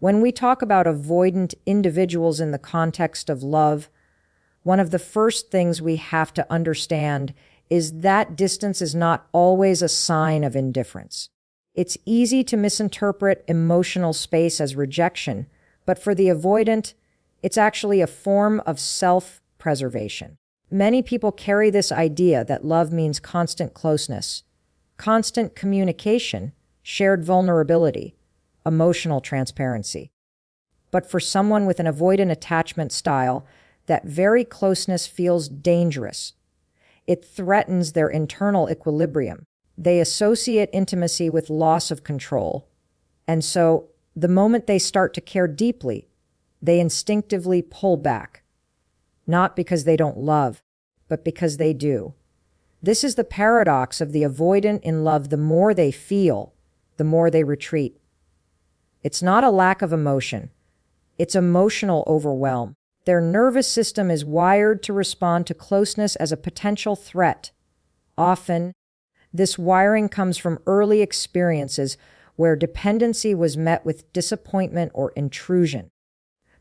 When we talk about avoidant individuals in the context of love, one of the first things we have to understand is that distance is not always a sign of indifference. It's easy to misinterpret emotional space as rejection, but for the avoidant, it's actually a form of self-preservation. Many people carry this idea that love means constant closeness, constant communication, shared vulnerability, emotional transparency. But for someone with an avoidant attachment style, that very closeness feels dangerous. It threatens their internal equilibrium. They associate intimacy with loss of control. And so, the moment they start to care deeply, they instinctively pull back. Not because they don't love, but because they do. This is the paradox of the avoidant in love. The more they feel, the more they retreat. It's not a lack of emotion. It's emotional overwhelm. Their nervous system is wired to respond to closeness as a potential threat. Often, this wiring comes from early experiences where dependency was met with disappointment or intrusion.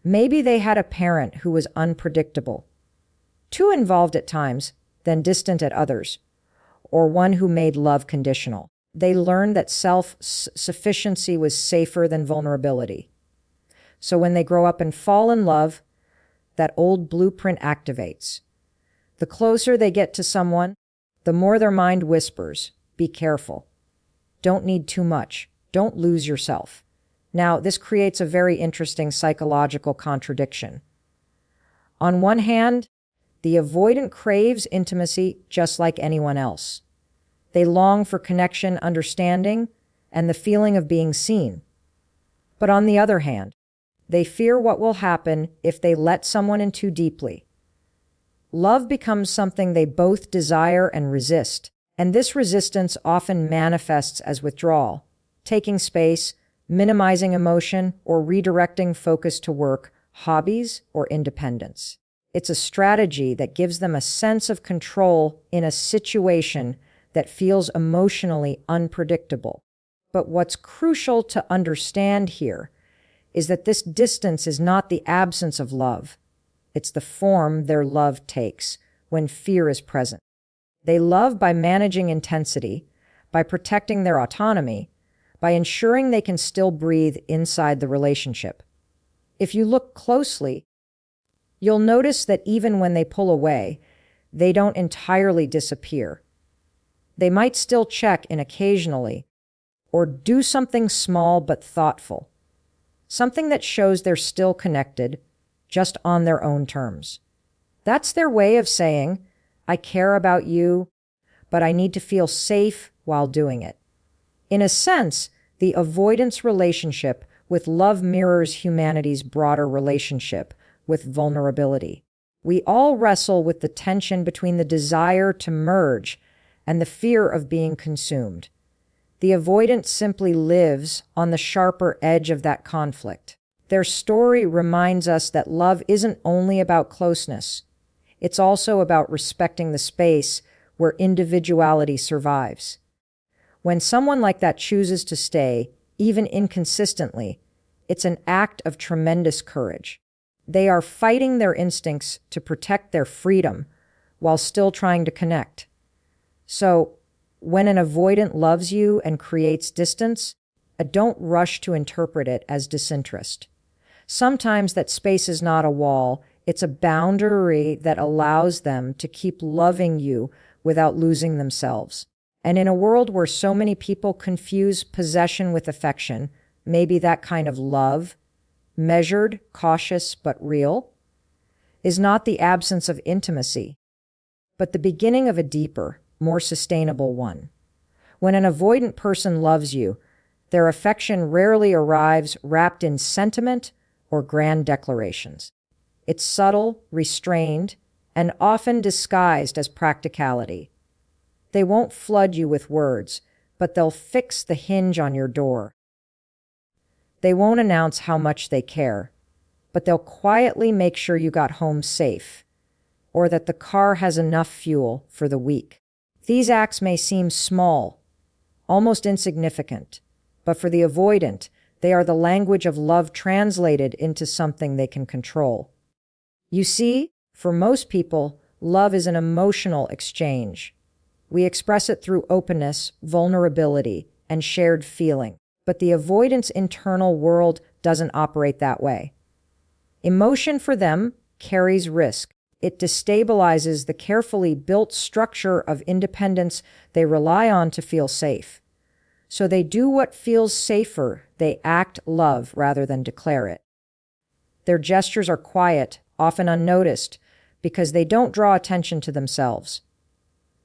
Maybe they had a parent who was unpredictable, too involved at times, then distant at others, or one who made love conditional. They learned that self-sufficiency was safer than vulnerability. So when they grow up and fall in love, that old blueprint activates. The closer they get to someone, the more their mind whispers, be careful. Don't need too much. Don't lose yourself. Now, this creates a very interesting psychological contradiction. On one hand, the avoidant craves intimacy just like anyone else. They long for connection, understanding, and the feeling of being seen. But on the other hand, they fear what will happen if they let someone in too deeply. Love becomes something they both desire and resist, and this resistance often manifests as withdrawal, taking space, minimizing emotion, or redirecting focus to work, hobbies, or independence. It's a strategy that gives them a sense of control in a situation that feels emotionally unpredictable. But what's crucial to understand here is that this distance is not the absence of love. It's the form their love takes when fear is present. They love by managing intensity, by protecting their autonomy, by ensuring they can still breathe inside the relationship. If you look closely, you'll notice that even when they pull away, they don't entirely disappear. They might still check in occasionally, or do something small but thoughtful, something that shows they're still connected, just on their own terms. That's their way of saying, I care about you, but I need to feel safe while doing it. In a sense, the avoidance relationship with love mirrors humanity's broader relationship with vulnerability. We all wrestle with the tension between the desire to merge and the fear of being consumed. The avoidant simply lives on the sharper edge of that conflict. Their story reminds us that love isn't only about closeness. It's also about respecting the space where individuality survives. When someone like that chooses to stay, even inconsistently, it's an act of tremendous courage. They are fighting their instincts to protect their freedom while still trying to connect. So, when an avoidant loves you and creates distance, don't rush to interpret it as disinterest. Sometimes that space is not a wall, it's a boundary that allows them to keep loving you without losing themselves. And in a world where so many people confuse possession with affection, maybe that kind of love, measured, cautious, but real, is not the absence of intimacy, but the beginning of a deeper, more sustainable one. When an avoidant person loves you, their affection rarely arrives wrapped in sentiment or grand declarations. It's subtle, restrained, and often disguised as practicality. They won't flood you with words, but they'll fix the hinge on your door. They won't announce how much they care, but they'll quietly make sure you got home safe, or that the car has enough fuel for the week. These acts may seem small, almost insignificant, but for the avoidant, They are the language of love translated into something they can control. You see, for most people, love is an emotional exchange. We express it through openness, vulnerability, and shared feeling. But the avoidance internal world doesn't operate that way. Emotion for them carries risk. It destabilizes the carefully built structure of independence they rely on to feel safe. So they do what feels safer. They act love rather than declare it. Their gestures are quiet, often unnoticed, because they don't draw attention to themselves.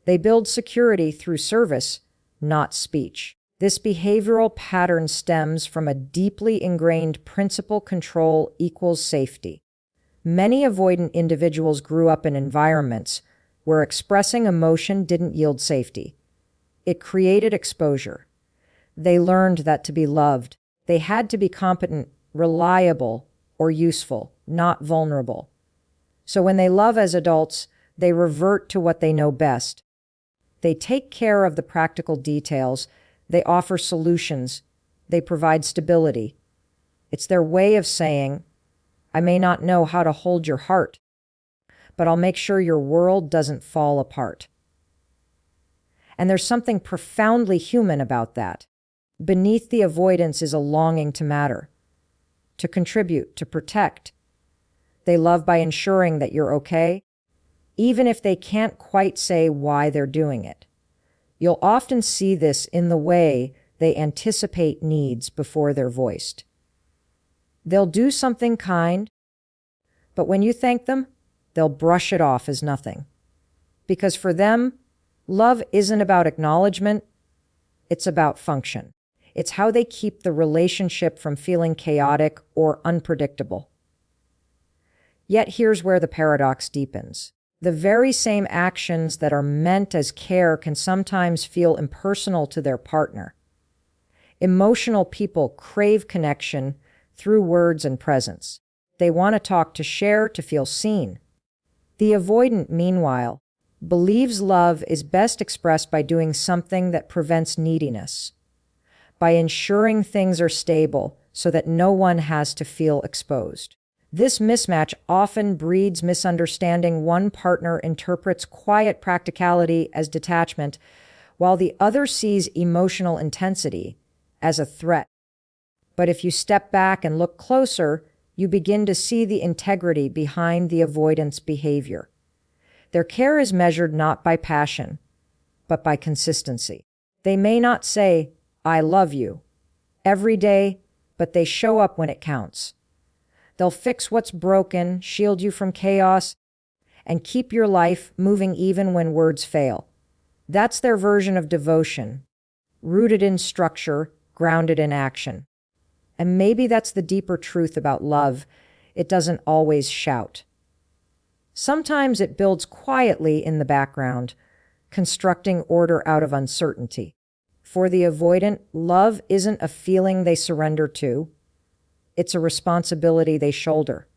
They build security through service, not speech. This behavioral pattern stems from a deeply ingrained principle: control equals safety. Many avoidant individuals grew up in environments where expressing emotion didn't yield safety. It created exposure. They learned that to be loved, they had to be competent, reliable, or useful, not vulnerable. So when they love as adults, they revert to what they know best. They take care of the practical details. They offer solutions. They provide stability. It's their way of saying, I may not know how to hold your heart, but I'll make sure your world doesn't fall apart. And there's something profoundly human about that. Beneath the avoidance is a longing to matter, to contribute, to protect. They love by ensuring that you're okay, even if they can't quite say why they're doing it. You'll often see this in the way they anticipate needs before they're voiced. They'll do something kind, but when you thank them, they'll brush it off as nothing. Because for them, love isn't about acknowledgement, it's about function. It's how they keep the relationship from feeling chaotic or unpredictable. Yet here's where the paradox deepens. The very same actions that are meant as care can sometimes feel impersonal to their partner. Emotional people crave connection through words and presence. They want to talk, to share, to feel seen. The avoidant, meanwhile, believes love is best expressed by doing something that prevents neediness, by ensuring things are stable so that no one has to feel exposed. This mismatch often breeds misunderstanding. One partner interprets quiet practicality as detachment, while the other sees emotional intensity as a threat. But if you step back and look closer, you begin to see the integrity behind the avoidance behavior. Their care is measured not by passion, but by consistency. They may not say, I love you, every day, but they show up when it counts. They'll fix what's broken, shield you from chaos, and keep your life moving even when words fail. That's their version of devotion, rooted in structure, grounded in action. And maybe that's the deeper truth about love. It doesn't always shout. Sometimes it builds quietly in the background, constructing order out of uncertainty. For the avoidant, love isn't a feeling they surrender to. It's a responsibility they shoulder.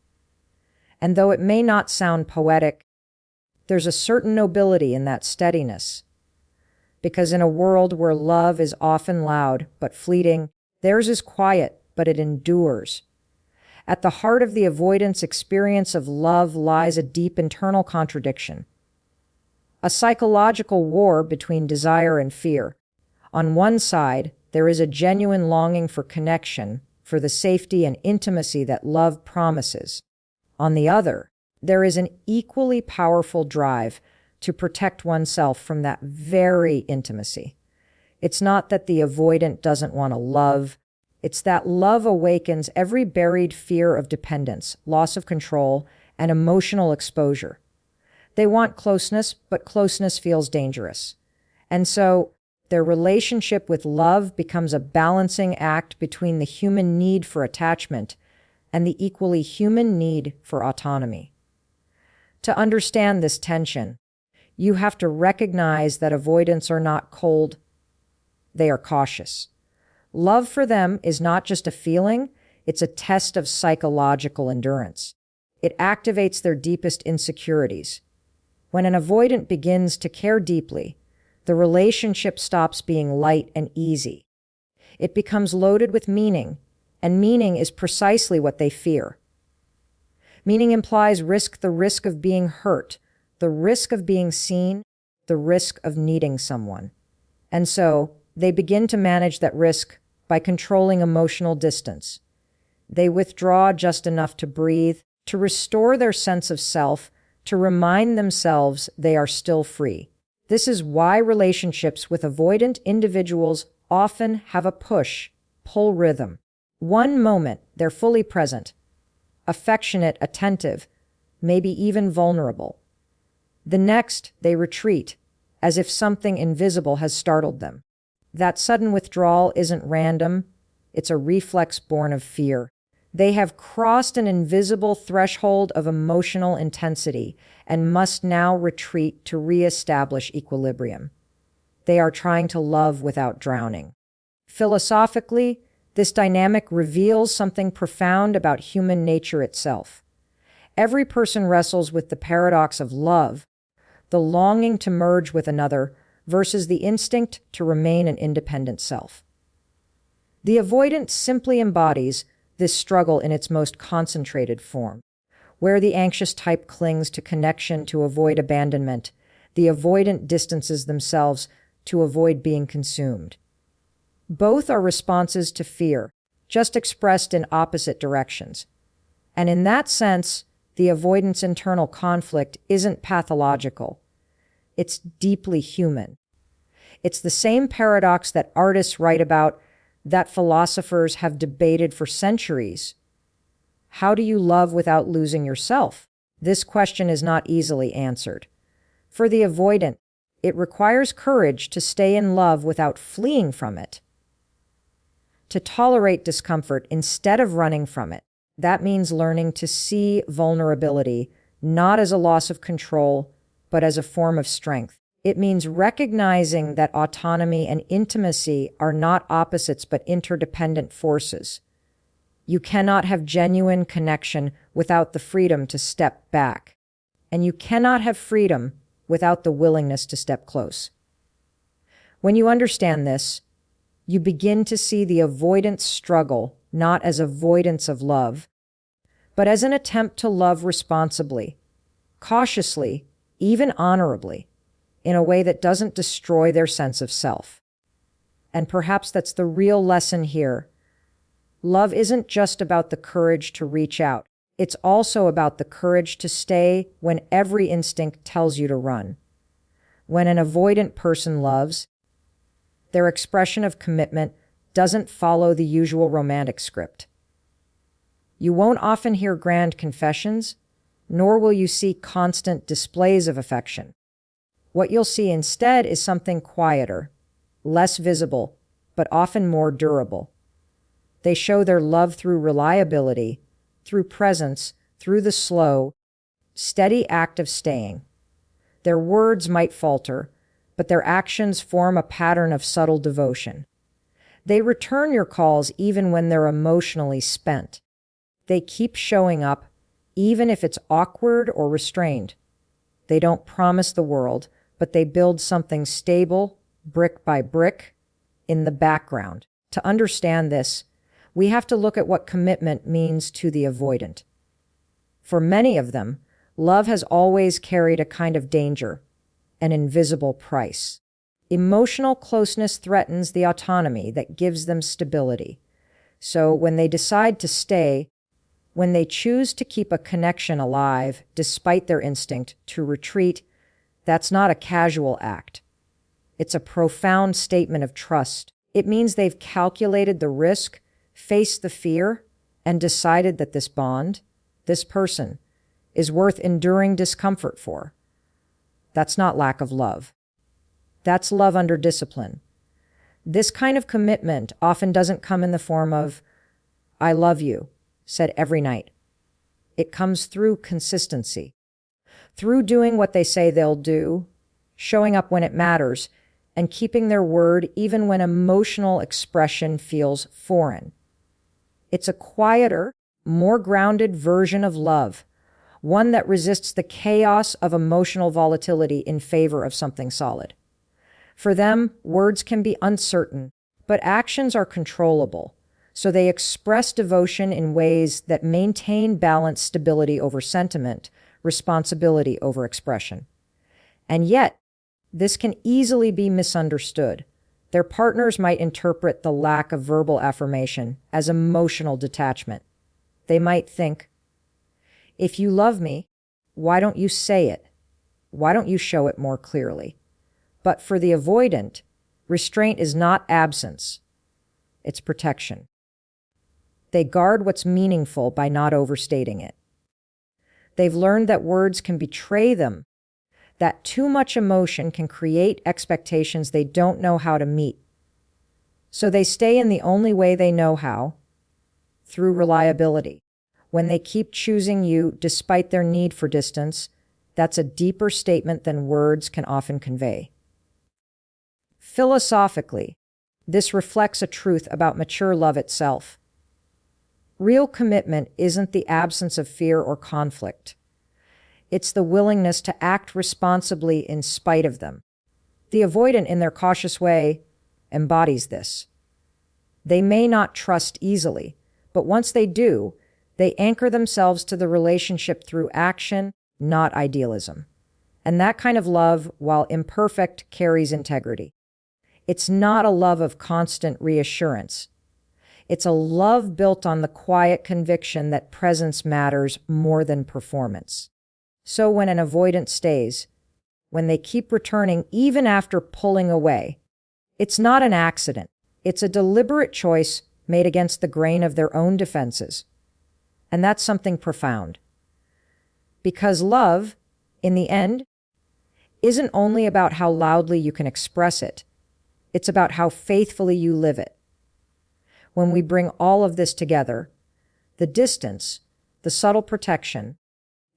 And though it may not sound poetic, there's a certain nobility in that steadiness. Because in a world where love is often loud but fleeting, theirs is quiet, but it endures. At the heart of the avoidance experience of love lies a deep internal contradiction, a psychological war between desire and fear. On one side, there is a genuine longing for connection, for the safety and intimacy that love promises. On the other, there is an equally powerful drive to protect oneself from that very intimacy. It's not that the avoidant doesn't want to love. It's that love awakens every buried fear of dependence, loss of control, and emotional exposure. They want closeness, but closeness feels dangerous. And so, their relationship with love becomes a balancing act between the human need for attachment and the equally human need for autonomy. To understand this tension, you have to recognize that avoidants are not cold, they are cautious. Love for them is not just a feeling, it's a test of psychological endurance. It activates their deepest insecurities. When an avoidant begins to care deeply, the relationship stops being light and easy. It becomes loaded with meaning, And meaning is precisely what they fear. Meaning implies risk, the risk of being hurt, the risk of being seen, the risk of needing someone. And so, they begin to manage that risk by controlling emotional distance. They withdraw just enough to breathe, to restore their sense of self, to remind themselves they are still free. This is why relationships with avoidant individuals often have a push-pull rhythm. One moment, they're fully present, affectionate, attentive, maybe even vulnerable. The next, they retreat, as if something invisible has startled them. That sudden withdrawal isn't random, it's a reflex born of fear. They have crossed an invisible threshold of emotional intensity and must now retreat to reestablish equilibrium. They are trying to love without drowning. Philosophically, this dynamic reveals something profound about human nature itself. Every person wrestles with the paradox of love, the longing to merge with another versus the instinct to remain an independent self. The avoidant simply embodies this struggle in its most concentrated form. Where the anxious type clings to connection to avoid abandonment, the avoidant distances themselves to avoid being consumed. Both are responses to fear, just expressed in opposite directions. And in that sense, the avoidant's internal conflict isn't pathological. It's deeply human. It's the same paradox that artists write about, that philosophers have debated for centuries. How do you love without losing yourself? This question is not easily answered. For the avoidant, it requires courage to stay in love without fleeing from it, to tolerate discomfort instead of running from it. That means learning to see vulnerability not as a loss of control, but as a form of strength. It means recognizing that autonomy and intimacy are not opposites but interdependent forces. You cannot have genuine connection without the freedom to step back. And you cannot have freedom without the willingness to step close. When you understand this, you begin to see the avoidance struggle not as avoidance of love, but as an attempt to love responsibly, cautiously, even honorably, in a way that doesn't destroy their sense of self. And perhaps that's the real lesson here. Love isn't just about the courage to reach out. It's also about the courage to stay when every instinct tells you to run. When an avoidant person loves, their expression of commitment doesn't follow the usual romantic script. You won't often hear grand confessions, nor will you see constant displays of affection. What you'll see instead is something quieter, less visible, but often more durable. They show their love through reliability, through presence, through the slow, steady act of staying. Their words might falter, but their actions form a pattern of subtle devotion. They return your calls even when they're emotionally spent. They keep showing up, even if it's awkward or restrained. They don't promise the world, but they build something stable, brick by brick, in the background. To understand this, we have to look at what commitment means to the avoidant. For many of them, love has always carried a kind of danger, an invisible price. Emotional closeness threatens the autonomy that gives them stability. So when they decide to stay, when they choose to keep a connection alive despite their instinct to retreat, that's not a casual act. It's a profound statement of trust. It means they've calculated the risk, faced the fear, and decided that this bond, this person, is worth enduring discomfort for. That's not lack of love. That's love under discipline. This kind of commitment often doesn't come in the form of, "I love you," said every night. It comes through consistency, through doing what they say they'll do, showing up when it matters, and keeping their word even when emotional expression feels foreign. It's a quieter, more grounded version of love, one that resists the chaos of emotional volatility in favor of something solid. For them, words can be uncertain, but actions are controllable. So they express devotion in ways that maintain balance, stability over sentiment, responsibility over expression. And yet, this can easily be misunderstood. Their partners might interpret the lack of verbal affirmation as emotional detachment. They might think, if you love me, why don't you say it? Why don't you show it more clearly? But for the avoidant, restraint is not absence, it's protection. They guard what's meaningful by not overstating it. They've learned that words can betray them, that too much emotion can create expectations they don't know how to meet. So they stay in the only way they know how, through reliability. When they keep choosing you despite their need for distance, that's a deeper statement than words can often convey. Philosophically, this reflects a truth about mature love itself. Real commitment isn't the absence of fear or conflict. It's the willingness to act responsibly in spite of them. The avoidant, in their cautious way, embodies this. They may not trust easily, but once they do, they anchor themselves to the relationship through action, not idealism. And that kind of love, while imperfect, carries integrity. It's not a love of constant reassurance. It's a love built on the quiet conviction that presence matters more than performance. So when an avoidant stays, when they keep returning even after pulling away, it's not an accident. It's a deliberate choice made against the grain of their own defenses. And that's something profound. Because love, in the end, isn't only about how loudly you can express it. It's about how faithfully you live it. When we bring all of this together, the distance, the subtle protection,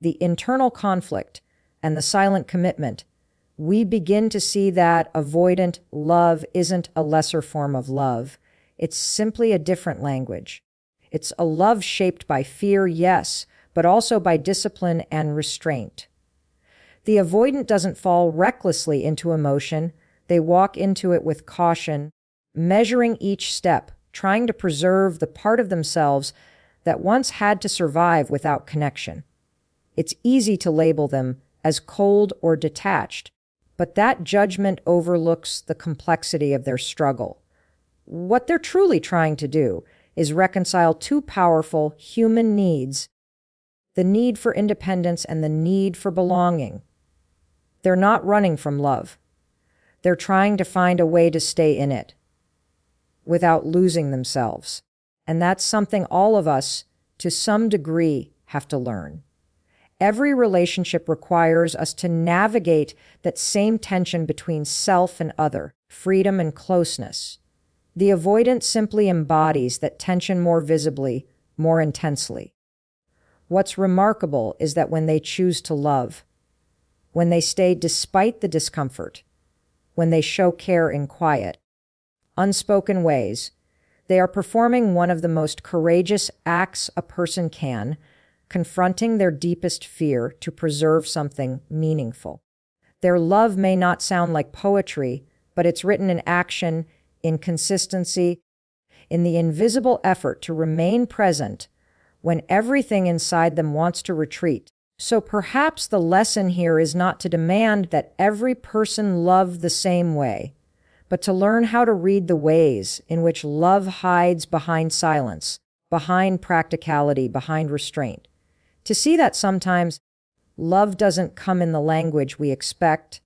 the internal conflict, and the silent commitment, we begin to see that avoidant love isn't a lesser form of love. It's simply a different language. It's a love shaped by fear, yes, but also by discipline and restraint. The avoidant doesn't fall recklessly into emotion. They walk into it with caution, measuring each step, trying to preserve the part of themselves that once had to survive without connection. It's easy to label them as cold or detached, but that judgment overlooks the complexity of their struggle. What they're truly trying to do is reconcile two powerful human needs, the need for independence and the need for belonging. They're not running from love. They're trying to find a way to stay in it without losing themselves. And that's something all of us, to some degree, have to learn. Every relationship requires us to navigate that same tension between self and other, freedom and closeness. The avoidant simply embodies that tension more visibly, more intensely. What's remarkable is that when they choose to love, when they stay despite the discomfort, when they show care in quiet, unspoken ways, they are performing one of the most courageous acts a person can, confronting their deepest fear to preserve something meaningful. Their love may not sound like poetry, but it's written in action, in consistency, in the invisible effort to remain present when everything inside them wants to retreat. So perhaps the lesson here is not to demand that every person love the same way, but to learn how to read the ways in which love hides behind silence, behind practicality, behind restraint. To see that sometimes love doesn't come in the language we expect.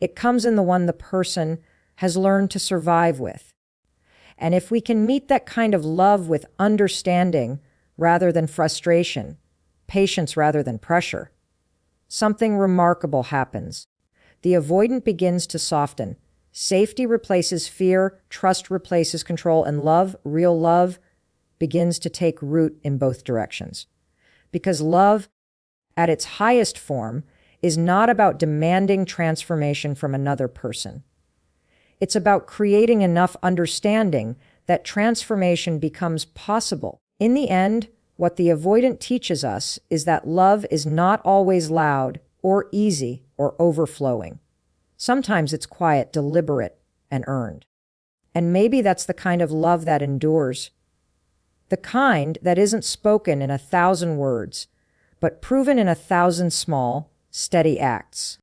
It comes in the one the person has learned to survive with. And if we can meet that kind of love with understanding rather than frustration, patience rather than pressure, something remarkable happens. The avoidant begins to soften. Safety replaces fear, trust replaces control, and love, real love, begins to take root in both directions. Because love, at its highest form, is not about demanding transformation from another person. It's about creating enough understanding that transformation becomes possible. In the end, what the avoidant teaches us is that love is not always loud or easy or overflowing. Sometimes it's quiet, deliberate, and earned. And maybe that's the kind of love that endures, the kind that isn't spoken in 1,000 words, but proven in 1,000 small, steady acts.